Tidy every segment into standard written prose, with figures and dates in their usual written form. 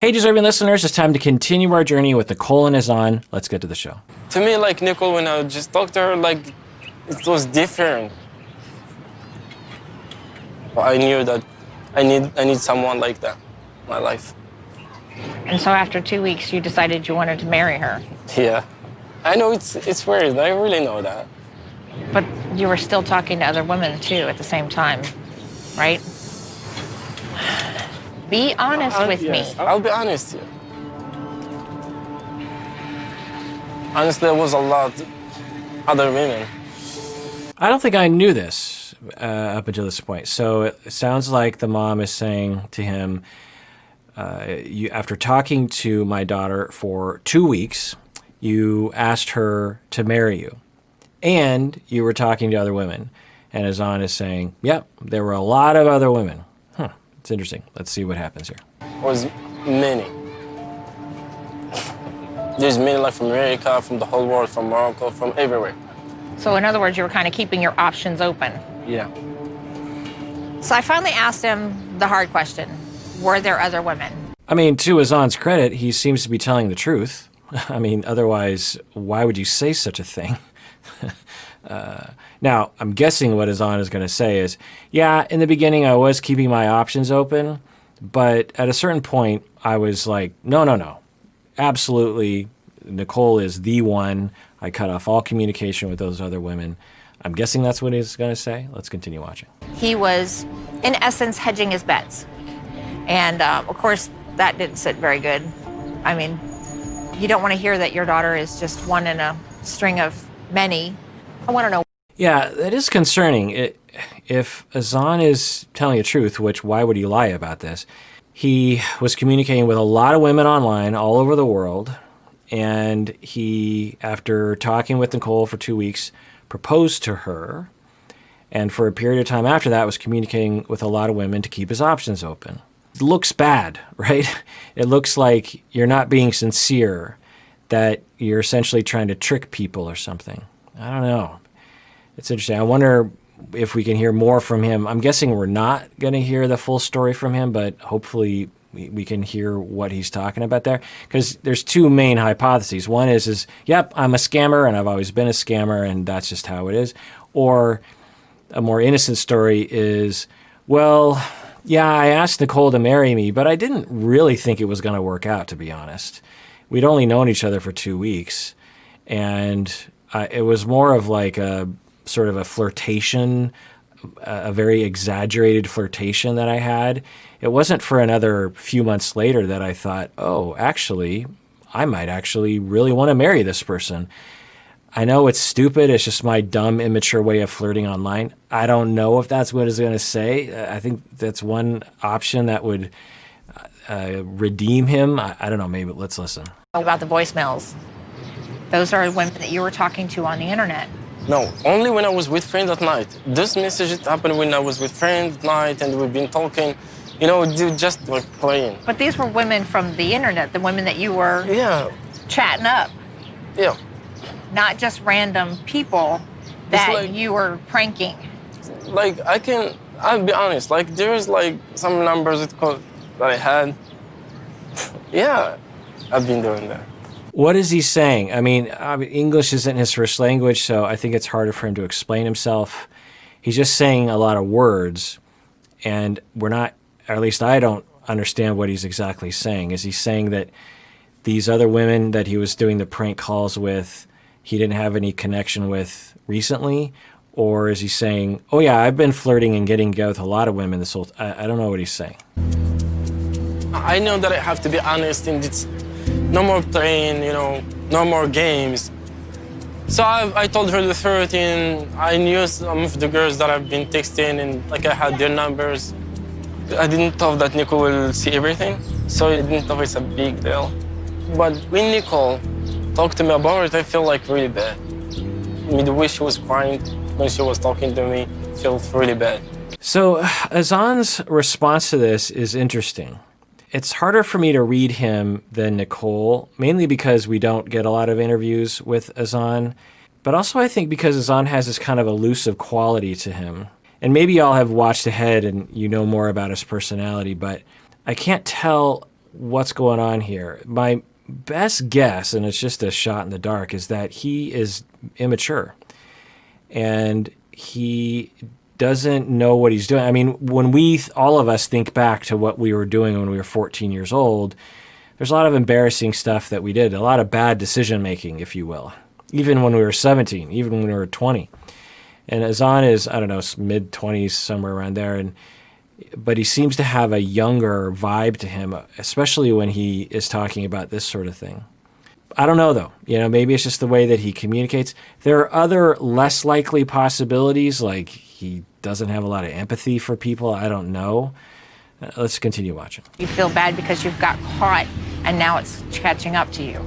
Hey, deserving listeners, it's time to continue our journey with Nicole and Azan. Let's get to the show. To me, like Nicole, when I just talked to her, like it was different. But I knew that I need someone like that in my life. And so after 2 weeks, you decided you wanted to marry her. Yeah, I know it's weird. I really know that. But you were still talking to other women too at the same time, right? Be honest with Yes, me. I'll be honest here. Honestly, there was a lot other women. I don't think I knew this up until this point. So it sounds like the mom is saying to him, after talking to my daughter for 2 weeks, you asked her to marry you. And you were talking to other women. And Azan is saying, yep, there were a lot of other women. It's interesting. Let's see what happens here. Was many. There's many like from America, from the whole world, from Morocco, from everywhere. So in other words, you were kind of keeping your options open. Yeah. So I finally asked him the hard question. Were there other women? I mean, to Azan's credit, he seems to be telling the truth. I mean, otherwise, why would you say such a thing? Now, I'm guessing what Azan is going to say is, yeah, in the beginning I was keeping my options open, but at a certain point I was like, no. Absolutely, Nicole is the one. I cut off all communication with those other women. I'm guessing that's what he's going to say. Let's continue watching. He was, in essence, hedging his bets. And of course, that didn't sit very good. I mean, you don't want to hear that your daughter is just one in a string of many. I want to know. Yeah, that is concerning. If Azan is telling the truth, which why would he lie about this? He was communicating with a lot of women online all over the world. And he, after talking with Nicole for 2 weeks, proposed to her. And for a period of time after that, was communicating with a lot of women to keep his options open. It looks bad, right? It looks like you're not being sincere, that you're essentially trying to trick people or something. I don't know. It's interesting. I wonder if we can hear more from him. I'm guessing we're not going to hear the full story from him, but hopefully we can hear what he's talking about there. Because there's two main hypotheses. One is, yep, I'm a scammer and I've always been a scammer and that's just how it is. Or a more innocent story is, well, yeah, I asked Nicole to marry me, but I didn't really think it was going to work out, to be honest. We'd only known each other for 2 weeks. And it was more of like a sort of a flirtation, a very exaggerated flirtation that I had. It wasn't for another few months later that I thought, oh, actually, I might actually really want to marry this person. I know it's stupid. It's just my dumb, immature way of flirting online. I don't know if that's what he's going to say. I think that's one option that would redeem him. I don't know. Maybe let's listen. About the voicemails. Those are women that you were talking to on the internet. No, only when I was with friends at night. This message happened when I was with friends at night and we've been talking, just like playing. But these were women from the internet, the women that you were chatting up. Yeah. Not just random people that you were pranking. Like, I'll be honest, like there's like some numbers that I had. Yeah, I've been doing that. What is he saying? I mean, English isn't his first language, so I think it's harder for him to explain himself. He's just saying a lot of words, and we're not, or at least I don't understand what he's exactly saying. Is he saying that these other women that he was doing the prank calls with, he didn't have any connection with recently? Or is he saying, oh yeah, I've been flirting and getting together with a lot of women this whole I don't know what he's saying. I know that I have to be honest, and it's no more playing, no more games. So I told her the truth, and I knew some of the girls that I've been texting, and like I had their numbers. I didn't thought that Nicole will see everything, so I didn't thought it's a big deal. But when Nicole talked to me about it, I feel like really bad. I mean, the way she was crying when she was talking to me, felt really bad. So Azan's response to this is interesting. It's harder for me to read him than Nicole, mainly because we don't get a lot of interviews with Azan, but also I think because Azan has this kind of elusive quality to him. And maybe y'all have watched ahead and you know more about his personality, but I can't tell what's going on here. My best guess, and it's just a shot in the dark, is that he is immature and he doesn't know what he's doing. I mean, when all of us think back to what we were doing when we were 14 years old, there's a lot of embarrassing stuff that we did, a lot of bad decision making, if you will, even when we were 17, even when we were 20. And Azan is, I don't know, mid-20s, somewhere around there, but he seems to have a younger vibe to him, especially when he is talking about this sort of thing. I don't know, though. Maybe it's just the way that he communicates. There are other less likely possibilities, like he doesn't have a lot of empathy for people. I don't know. Let's continue watching. You feel bad because you've got caught and now it's catching up to you.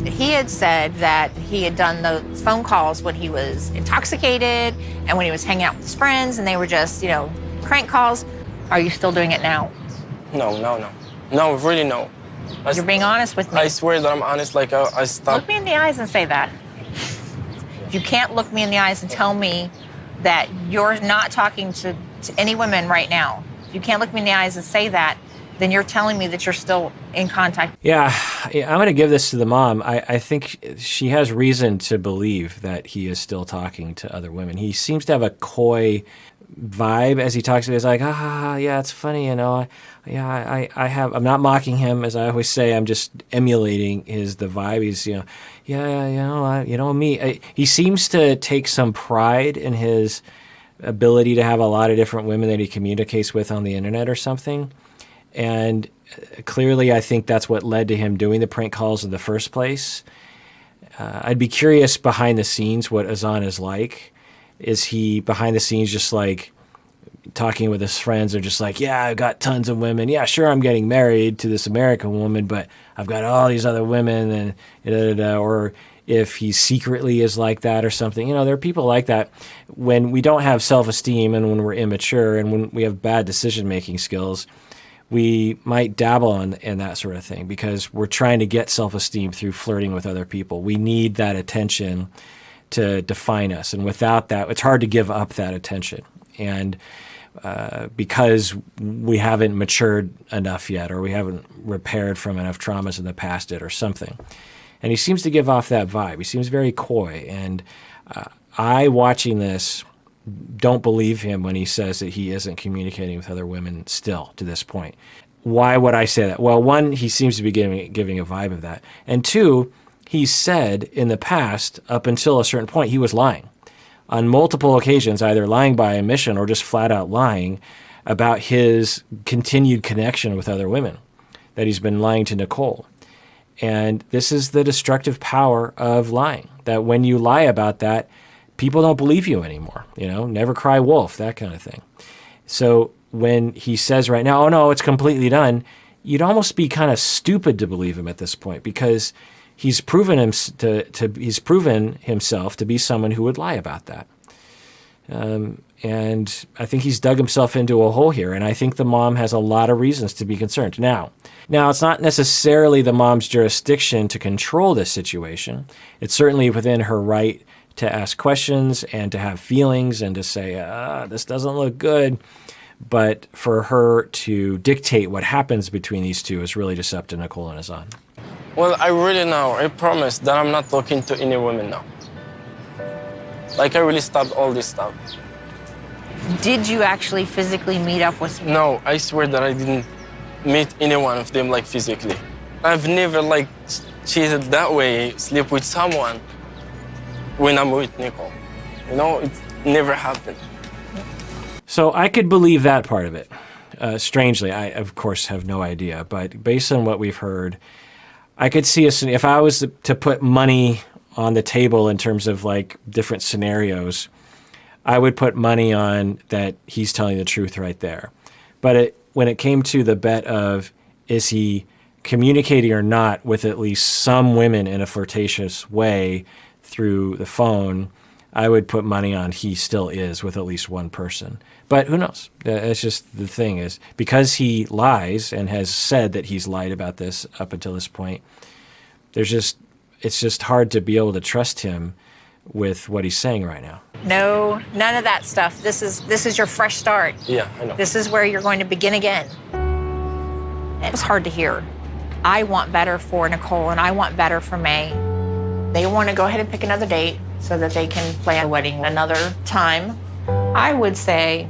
He had said that he had done those phone calls when he was intoxicated and when he was hanging out with his friends, and they were just, crank calls. Are you still doing it now? No, really no. You're being honest with me. I swear that I'm honest, like I stopped. Look me in the eyes and say that. If you can't look me in the eyes and tell me that you're not talking to any women right now, if you can't look me in the eyes and say that, then you're telling me that you're still in contact. Yeah, I'm going to give this to the mom. I think she has reason to believe that he is still talking to other women. He seems to have a coy vibe as he talks to me. He's like, yeah, it's funny, I'm not mocking him, as I always say. I'm just emulating the vibe. He's, me. He seems to take some pride in his ability to have a lot of different women that he communicates with on the internet or something. And clearly, I think that's what led to him doing the prank calls in the first place. I'd be curious behind the scenes what Azan is like. Is he behind the scenes just like talking with his friends, or just like, yeah, I've got tons of women. Yeah, sure, I'm getting married to this American woman, but I've got all these other women, and or if he secretly is like that or something. There are people like that when we don't have self-esteem and when we're immature and when we have bad decision-making skills. We might dabble in that sort of thing because we're trying to get self-esteem through flirting with other people. We need that attention to define us. And without that, it's hard to give up that attention. And because we haven't matured enough yet, or we haven't repaired from enough traumas in the past or something. And he seems to give off that vibe. He seems very coy. And I, watching this, don't believe him when he says that he isn't communicating with other women still to this point. Why would I say that? Well, one, he seems to be giving a vibe of that. And two, he said in the past, up until a certain point, he was lying. On multiple occasions, either lying by omission or just flat out lying about his continued connection with other women, that he's been lying to Nicole. And this is the destructive power of lying, that when you lie about that, people don't believe you anymore, never cry wolf, that kind of thing. So when he says right now, oh no, it's completely done, you'd almost be kind of stupid to believe him at this point, because he's proven himself to be someone who would lie about that. And I think he's dug himself into a hole here, and I think the mom has a lot of reasons to be concerned. Now, it's not necessarily the mom's jurisdiction to control this situation. It's certainly within her right to ask questions and to have feelings and to say, this doesn't look good. But for her to dictate what happens between these two is really just up to Nicole and Azan. Well, I promise that I'm not talking to any women now. Like, I really stopped all this stuff. Did you actually physically meet up with me? No, I swear that I didn't meet any one of them, like, physically. I've never, like, cheated that way, sleep with someone when I'm with Nicole. It never happened. So I could believe that part of it. Strangely, I, of course, have no idea. But based on what we've heard, I could see if I was to put money on the table in terms of, like, different scenarios, I would put money on that he's telling the truth right there. But when it came to the bet of, is he communicating or not with at least some women in a flirtatious way through the phone, I would put money on he still is with at least one person. But who knows? It's just the thing is, because he lies and has said that he's lied about this up until this point, it's just hard to be able to trust him with what he's saying right now. No, none of that stuff. This is your fresh start. Yeah, I know. This is where you're going to begin again. It was hard to hear. I want better for Nicole and I want better for May. They want to go ahead and pick another date so that they can plan a wedding another time. I would say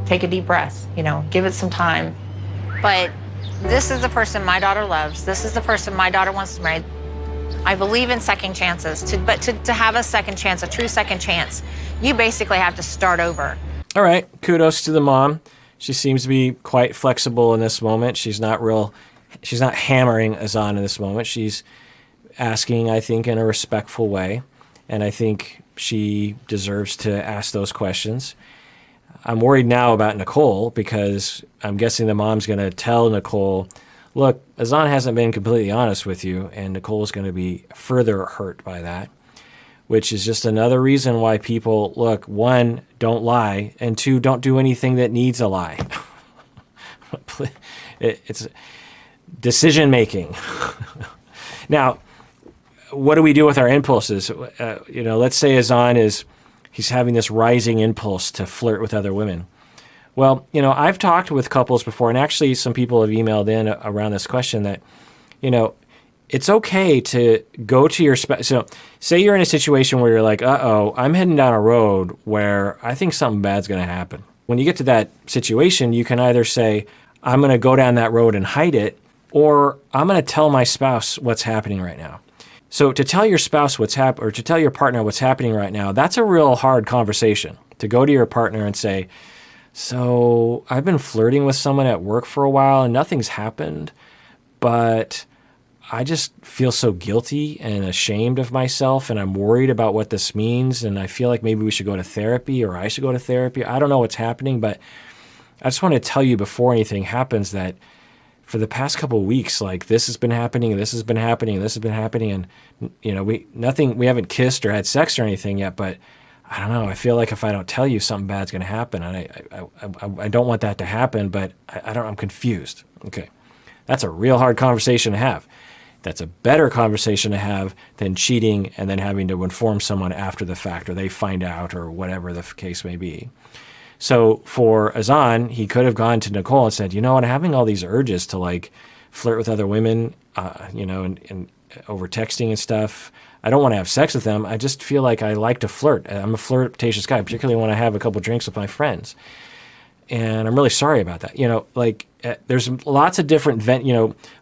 take a deep breath, give it some time. But this is the person my daughter loves. This is the person my daughter wants to marry. I believe in second chances, but to have a second chance, a true second chance, you basically have to start over. All right, kudos to the mom. She seems to be quite flexible in this moment. She's not hammering Azan in this moment. She's asking, I think, in a respectful way. And I think she deserves to ask those questions. I'm worried now about Nicole because I'm guessing the mom's going to tell Nicole, look, Azan hasn't been completely honest with you, and Nicole's going to be further hurt by that, which is just another reason why people, look, one, don't lie, and two, don't do anything that needs a lie. It's decision-making. Now, what do we do with our impulses? Let's say Azan he's having this rising impulse to flirt with other women. Well, I've talked with couples before, and actually some people have emailed in around this question that, it's okay to go to your spouse. So say you're in a situation where you're like, uh-oh, I'm heading down a road where I think something bad's going to happen. When you get to that situation, you can either say, I'm going to go down that road and hide it, or I'm going to tell my spouse what's happening right now. So to tell your spouse or to tell your partner what's happening right now, that's a real hard conversation. To go to your partner and say, so I've been flirting with someone at work for a while and nothing's happened, but I just feel so guilty and ashamed of myself, and I'm worried about what this means, and I feel like maybe we should go to therapy, or I should go to therapy. I don't know what's happening, but I just want to tell you before anything happens that for the past couple of weeks, like this has been happening, and this has been happening, and this has been happening, and we haven't kissed or had sex or anything yet, but I don't know. I feel like if I don't tell you, something bad's going to happen, and I don't want that to happen, but I'm confused. Okay, that's a real hard conversation to have. That's a better conversation to have than cheating and then having to inform someone after the fact, or they find out, or whatever the case may be. So for Azan, he could have gone to Nicole and said, I'm having all these urges to like flirt with other women, and over texting and stuff. I don't want to have sex with them. I just feel like I like to flirt. I'm a flirtatious guy, particularly when I have a couple drinks with my friends. And I'm really sorry about that. There's lots of different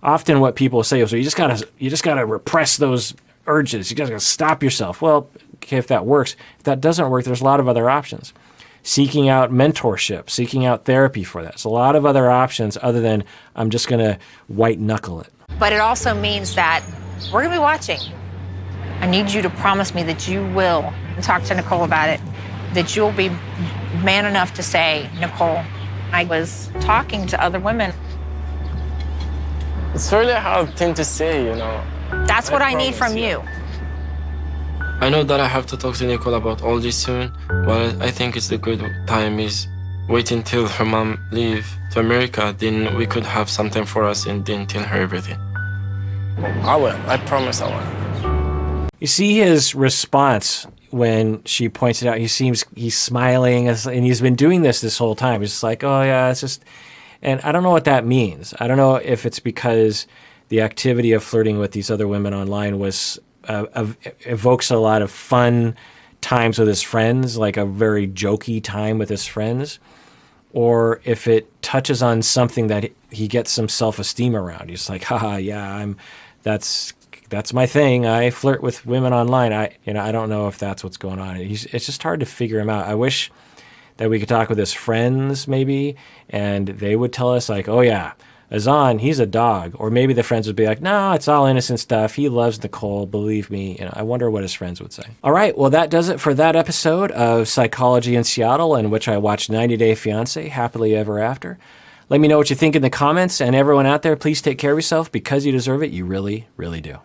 often what people say is, well, you just gotta repress those urges. You gotta stop yourself. Well, okay, if that works. If that doesn't work, there's a lot of other options. Seeking out mentorship, seeking out therapy for that. There's a lot of other options other than I'm just gonna white knuckle it. But it also means that we're gonna be watching. I need you to promise me that you will, and talk to Nicole about it, that you'll be man enough to say, Nicole, I was talking to other women. It's really a hard thing to say, That's what I need from you. I know that I have to talk to Nicole about all this soon, but I think it's the good time is waiting till her mom leave to America, then we could have something for us and then tell her everything. I will. I promise I will. You see his response when she points it out. He's smiling, and he's been doing this whole time. He's just like, oh yeah, it's just, and I don't know what that means. I don't know if it's because the activity of flirting with these other women online evokes a lot of fun times with his friends, like a very jokey time with his friends, or if it touches on something that he gets some self-esteem around. He's like, haha, yeah, that's my thing. I flirt with women online. I don't know if that's what's going on. It's just hard to figure him out. I wish that we could talk with his friends maybe, and they would tell us like, oh yeah, Azan, he's a dog. Or maybe the friends would be like, no, it's all innocent stuff. He loves Nicole, believe me. I wonder what his friends would say. All right, well, that does it for that episode of Psychology in Seattle, in which I watched 90 Day Fiancé, Happily Ever After. Let me know what you think in the comments, and everyone out there, please take care of yourself because you deserve it. You really, really do.